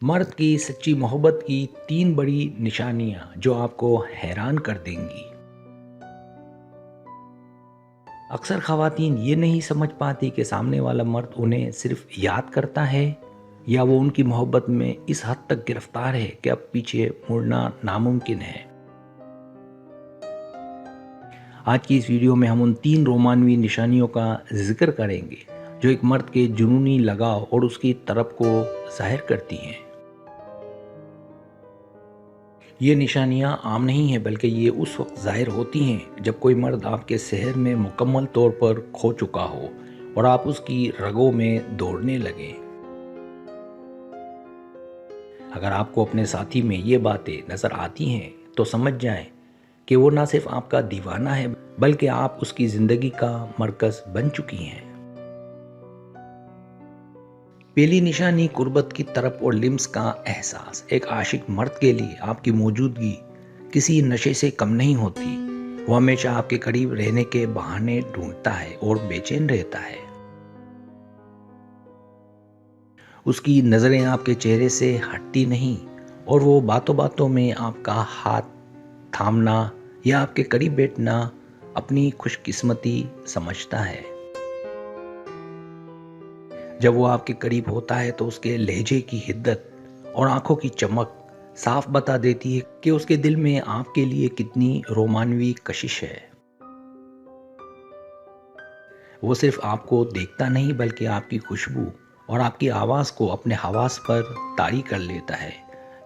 مرد کی سچی محبت کی 3 بڑی نشانیاں جو آپ کو حیران کر دیں گی۔ اکثر خواتین یہ نہیں سمجھ پاتی کہ سامنے والا مرد انہیں صرف یاد کرتا ہے یا وہ ان کی محبت میں اس حد تک گرفتار ہے کہ اب پیچھے مڑنا ناممکن ہے۔ آج کی اس ویڈیو میں ہم ان 3 رومانوی نشانیوں کا ذکر کریں گے جو ایک مرد کے جنونی لگاؤ اور اس کی طرف کو ظاہر کرتی ہیں۔ یہ نشانیاں عام نہیں ہیں بلکہ یہ اس وقت ظاہر ہوتی ہیں جب کوئی مرد آپ کے سحر میں مکمل طور پر کھو چکا ہو اور آپ اس کی رگوں میں دوڑنے لگیں۔ اگر آپ کو اپنے ساتھی میں یہ باتیں نظر آتی ہیں تو سمجھ جائیں کہ وہ نہ صرف آپ کا دیوانہ ہے بلکہ آپ اس کی زندگی کا مرکز بن چکی ہیں۔ پہلی نشانی قربت کی طرف اور لمس کا احساس۔ ایک عاشق مرد کے لیے آپ کی موجودگی کسی نشے سے کم نہیں ہوتی۔ وہ ہمیشہ آپ کے قریب رہنے کے بہانے ڈھونڈتا ہے اور بے چین رہتا ہے۔ اس کی نظریں آپ کے چہرے سے ہٹتی نہیں اور وہ باتوں باتوں میں آپ کا ہاتھ تھامنا یا آپ کے قریب بیٹھنا اپنی خوش قسمتی سمجھتا ہے۔ جب وہ آپ کے قریب ہوتا ہے تو اس کے لہجے کی حدت اور آنکھوں کی چمک صاف بتا دیتی ہے کہ اس کے دل میں آپ کے لیے کتنی رومانوی کشش ہے۔ وہ صرف آپ کو دیکھتا نہیں بلکہ آپ کی خوشبو اور آپ کی آواز کو اپنے حواس پر طاری کر لیتا ہے،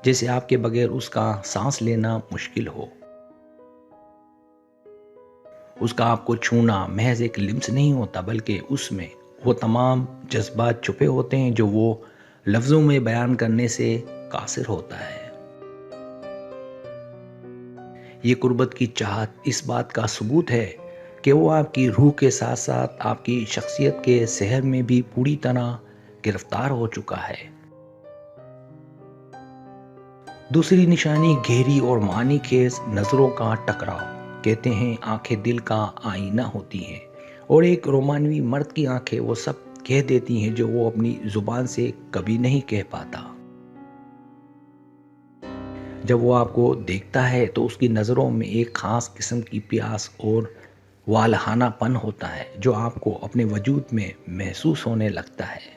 جیسے آپ کے بغیر اس کا سانس لینا مشکل ہو۔ اس کا آپ کو چھونا محض ایک لمس نہیں ہوتا بلکہ اس میں وہ تمام جذبات چھپے ہوتے ہیں جو وہ لفظوں میں بیان کرنے سے قاصر ہوتا ہے۔ یہ قربت کی چاہت اس بات کا ثبوت ہے کہ وہ آپ کی روح کے ساتھ ساتھ آپ کی شخصیت کے سحر میں بھی پوری طرح گرفتار ہو چکا ہے۔ دوسری نشانی گہری اور معنی خیز نظروں کا ٹکراؤ۔ کہتے ہیں آنکھیں دل کا آئینہ ہوتی ہیں اور ایک رومانوی مرد کی آنکھیں وہ سب کہہ دیتی ہیں جو وہ اپنی زبان سے کبھی نہیں کہہ پاتا۔ جب وہ آپ کو دیکھتا ہے تو اس کی نظروں میں ایک خاص قسم کی پیاس اور والہانہ پن ہوتا ہے جو آپ کو اپنے وجود میں محسوس ہونے لگتا ہے۔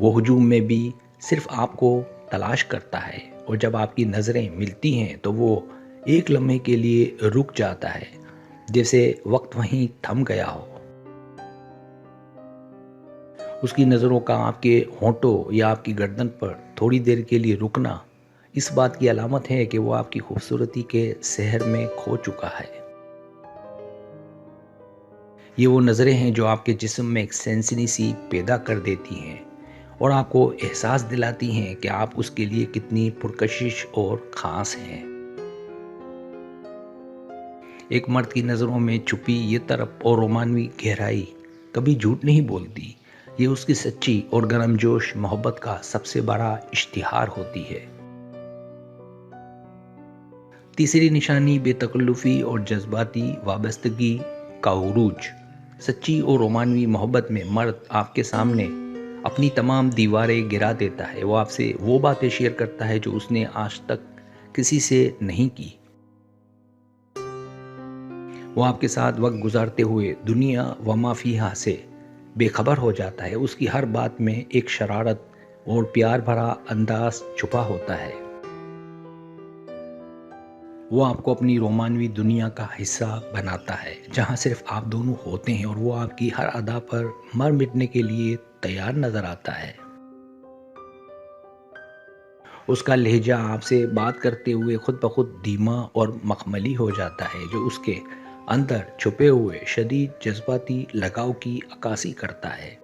وہ ہجوم میں بھی صرف آپ کو تلاش کرتا ہے اور جب آپ کی نظریں ملتی ہیں تو وہ ایک لمحے کے لیے رک جاتا ہے، جیسے وقت وہیں تھم گیا ہو۔ اس کی نظروں کا آپ کے ہونٹوں یا آپ کی گردن پر تھوڑی دیر کے لیے رکنا اس بات کی علامت ہے کہ وہ آپ کی خوبصورتی کے سحر میں کھو چکا ہے۔ یہ وہ نظریں ہیں جو آپ کے جسم میں ایک سنسنی سی پیدا کر دیتی ہیں اور آپ کو احساس دلاتی ہیں کہ آپ اس کے لیے کتنی پرکشش اور خاص ہیں۔ ایک مرد کی نظروں میں چھپی یہ طرف اور رومانوی گہرائی کبھی جھوٹ نہیں بولتی۔ یہ اس کی سچی اور گرم جوش محبت کا سب سے بڑا اشتہار ہوتی ہے۔ تیسری نشانی بے تکلفی اور جذباتی وابستگی کا عروج۔ سچی اور رومانوی محبت میں مرد آپ کے سامنے اپنی تمام دیواریں گرا دیتا ہے۔ وہ آپ سے وہ باتیں شیئر کرتا ہے جو اس نے آج تک کسی سے نہیں کی۔ وہ آپ کے ساتھ وقت گزارتے ہوئے دنیا و ما فیہا سے بے خبر ہو جاتا ہے۔ اس کی ہر بات میں ایک شرارت اور پیار بھرا انداز چھپا ہوتا ہے۔ وہ آپ کو اپنی رومانوی دنیا کا حصہ بناتا ہے جہاں صرف آپ دونوں ہوتے ہیں اور وہ آپ کی ہر ادا پر مر مٹنے کے لیے تیار نظر آتا ہے۔ اس کا لہجہ آپ سے بات کرتے ہوئے خود بخود دھیما اور مخملی ہو جاتا ہے جو اس کے اندر چھپے ہوئے شدید جذباتی لگاؤ کی عکاسی کرتا ہے۔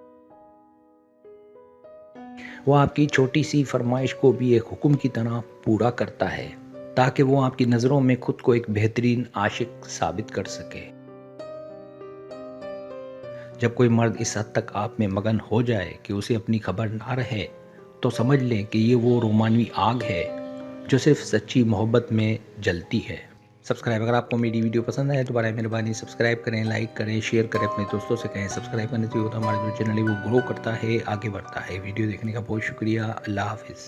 وہ آپ کی چھوٹی سی فرمائش کو بھی ایک حکم کی طرح پورا کرتا ہے تاکہ وہ آپ کی نظروں میں خود کو ایک بہترین عاشق ثابت کر سکے۔ جب کوئی مرد اس حد تک آپ میں مگن ہو جائے کہ اسے اپنی خبر نہ رہے تو سمجھ لیں کہ یہ وہ رومانوی آگ ہے جو صرف سچی محبت میں جلتی ہے۔ سبسکرائب اگر آپ کو میری ویڈیو پسند آئے تو برائے مہربانی سبسکرائب کریں، لائک کریں، شیئر کریں، اپنے دوستوں سے کہیں سبسکرائب کرنے سے ہوتا ہمارا جو چینل ہے وہ گرو کرتا ہے، آگے بڑھتا ہے۔ ویڈیو دیکھنے کا بہت شکریہ، اللہ حافظ۔